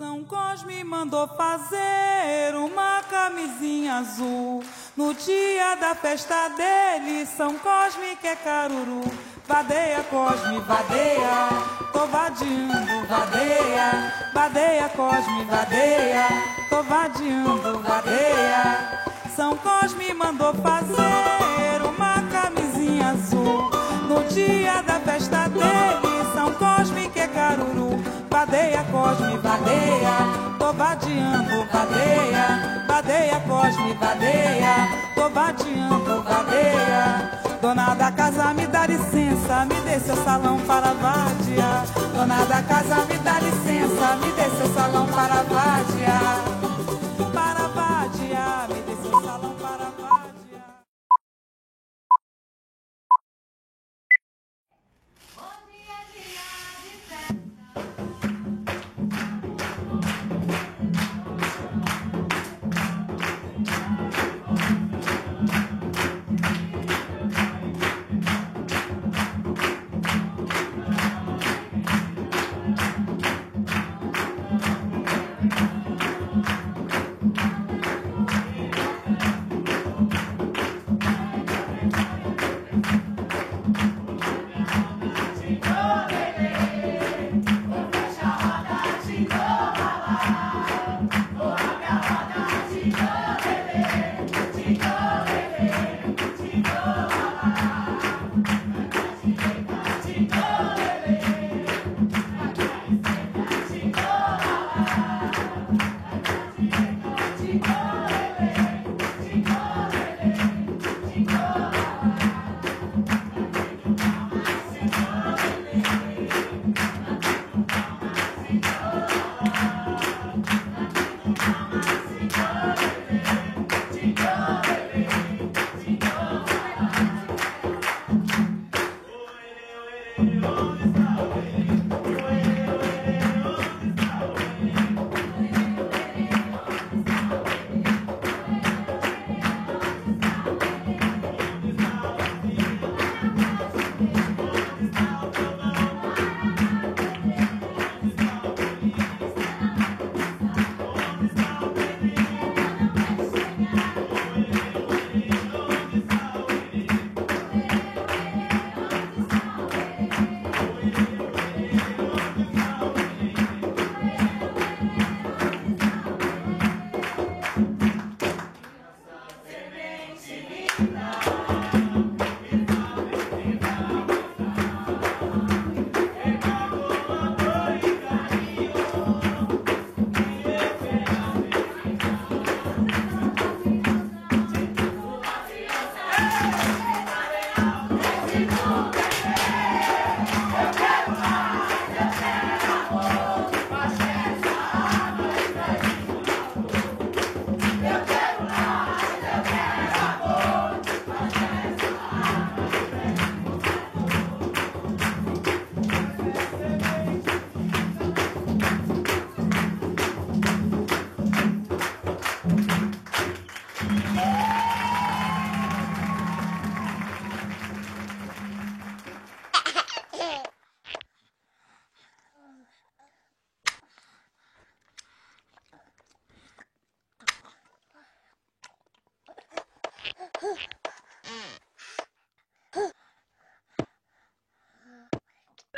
São Cosme mandou fazer uma camisinha azul. No dia da festa dele, São Cosme quer caruru. Vadeia, Cosme, vadeia, tô vadiando, vadeia. Vadeia, Cosme, vadeia, tô vadiando, vadeia. São Cosme mandou fazer uma camisinha azul. No dia da festa dele, São Cosme quer caruru. Vadeia, Cosme, vadeia, tô vadiando, vadeia. Vadeia, Cosme, vadeia, tô vadiando, vadeia. Dona da casa, me dá licença, me dê seu salão para vadiar. Dona da casa, me dá licença, me dê seu salão para vadiar. Para vadiar, me dê seu salão para vadiar. Hoje é dia de festa.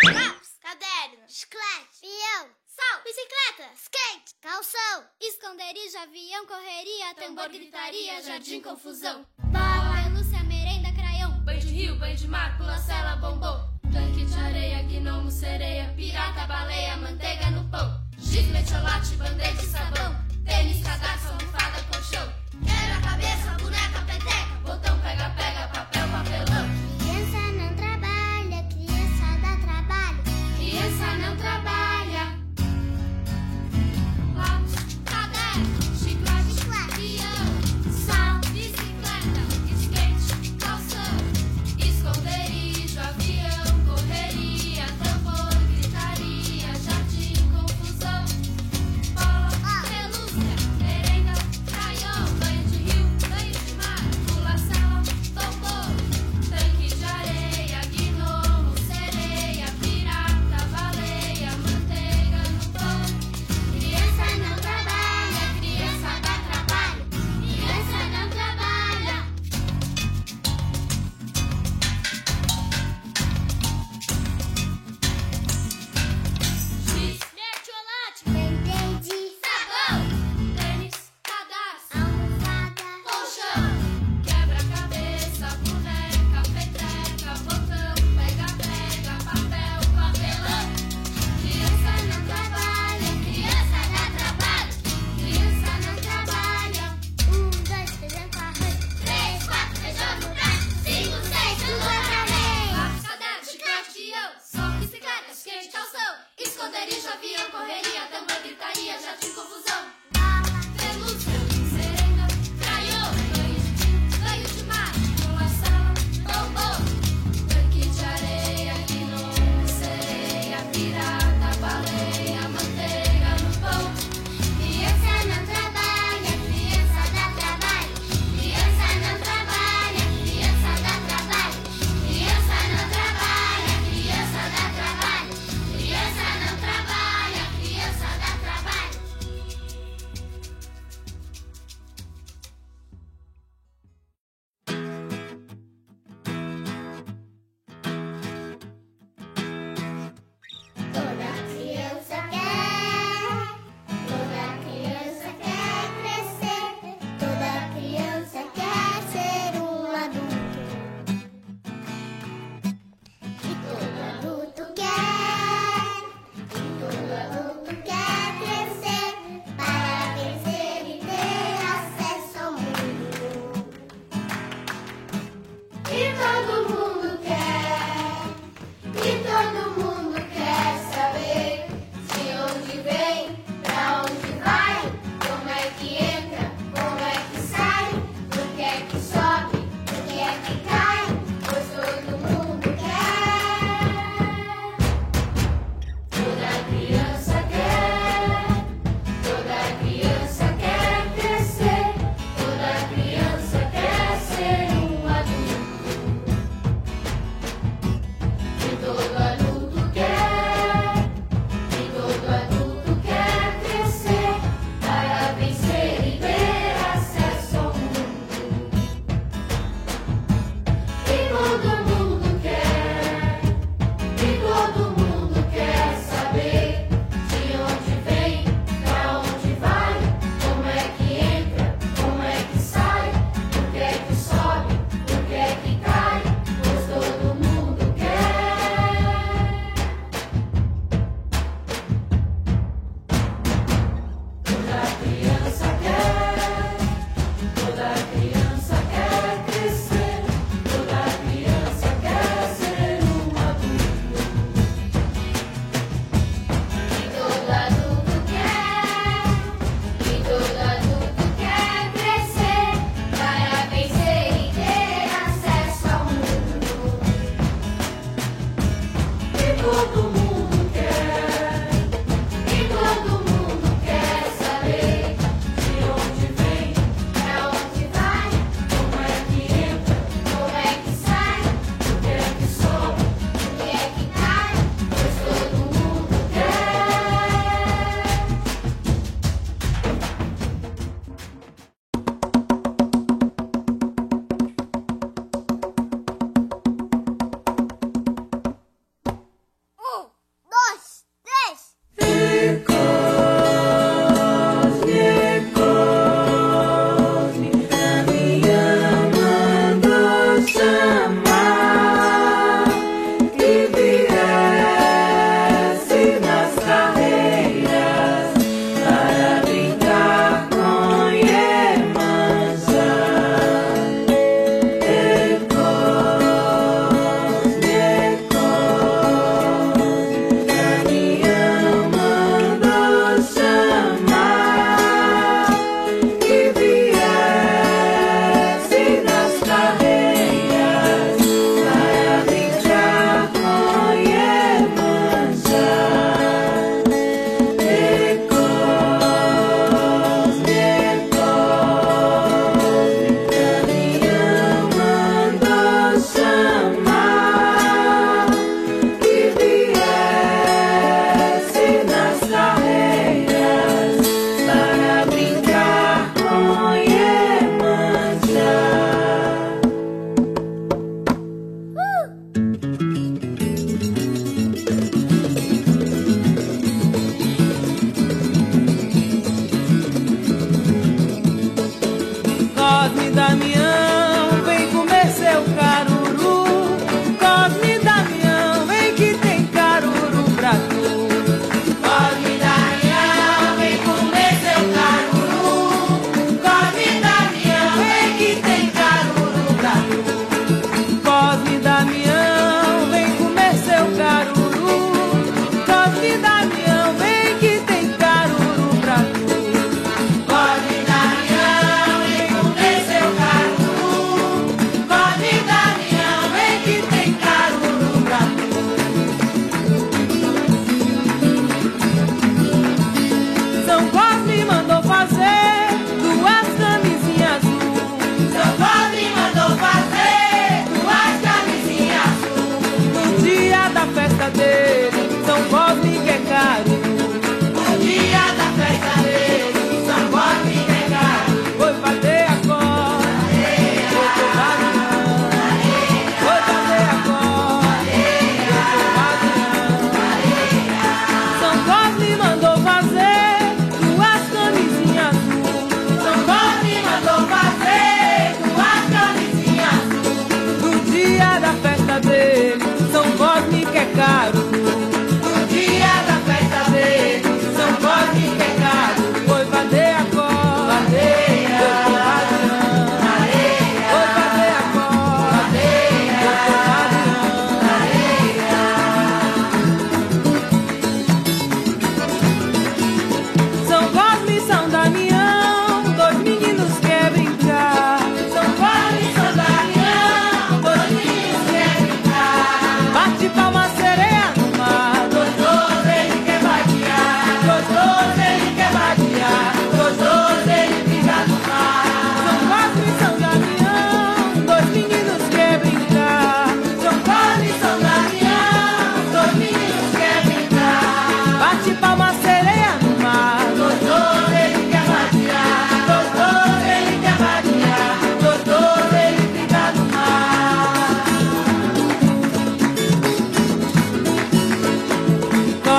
Lápis, caderno, chiclete, peão, sal, bicicleta, skate, calção, esconderijo, avião, correria, tambor, gritaria, jardim, confusão, bala, pelúcia, merenda, craião, Banho de rio, banho de mar, pula-cela, bombom, tanque de areia, gnomo, sereia, pirata, baleia, manteiga no pão, giz, metiolate, band-aid, sabão, tênis, cadarço, almofada, colchão, quebra-cabeça, boneca, peteca, botão, pega-pega, papel, papelão. Criança não trabalha, criança dá trabalho. Criança não trabalha. Lápis, caderno, chiclete, peão, sal, bicicleta, skate, calção, esconderijo, avião, correria, tambor, gritaria, jardim, confusão, bola, pelúcia, merenda,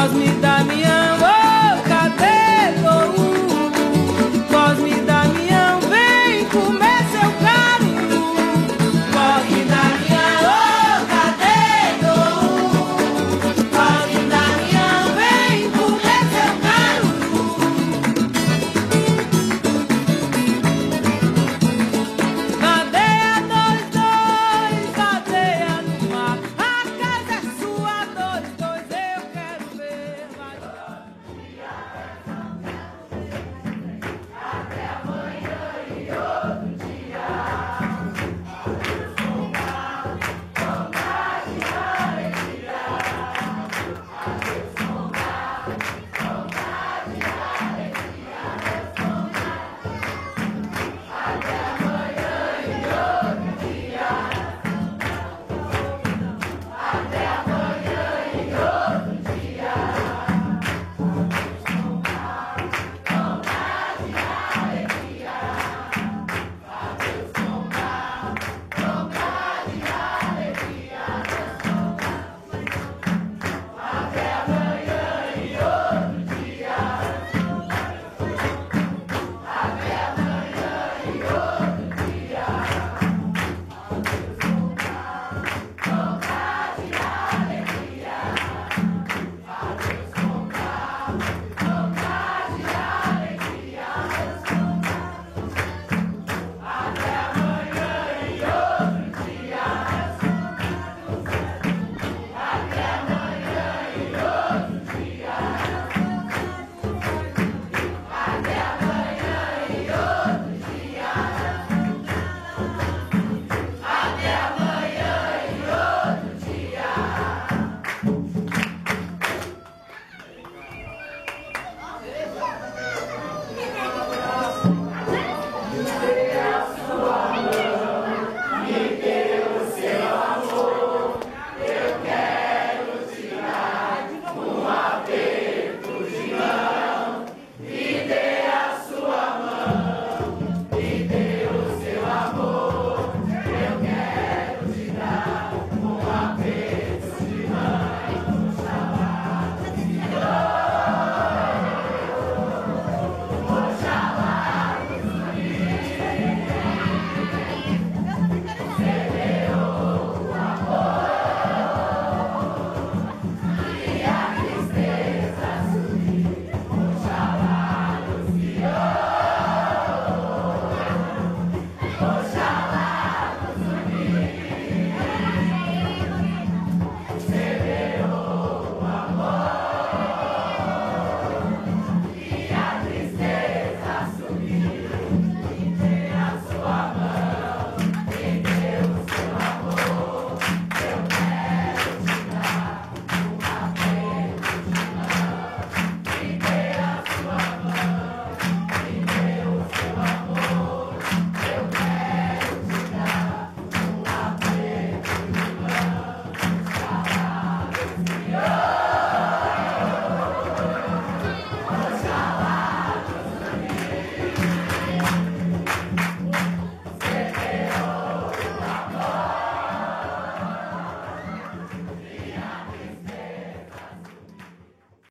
Cosme, Damião.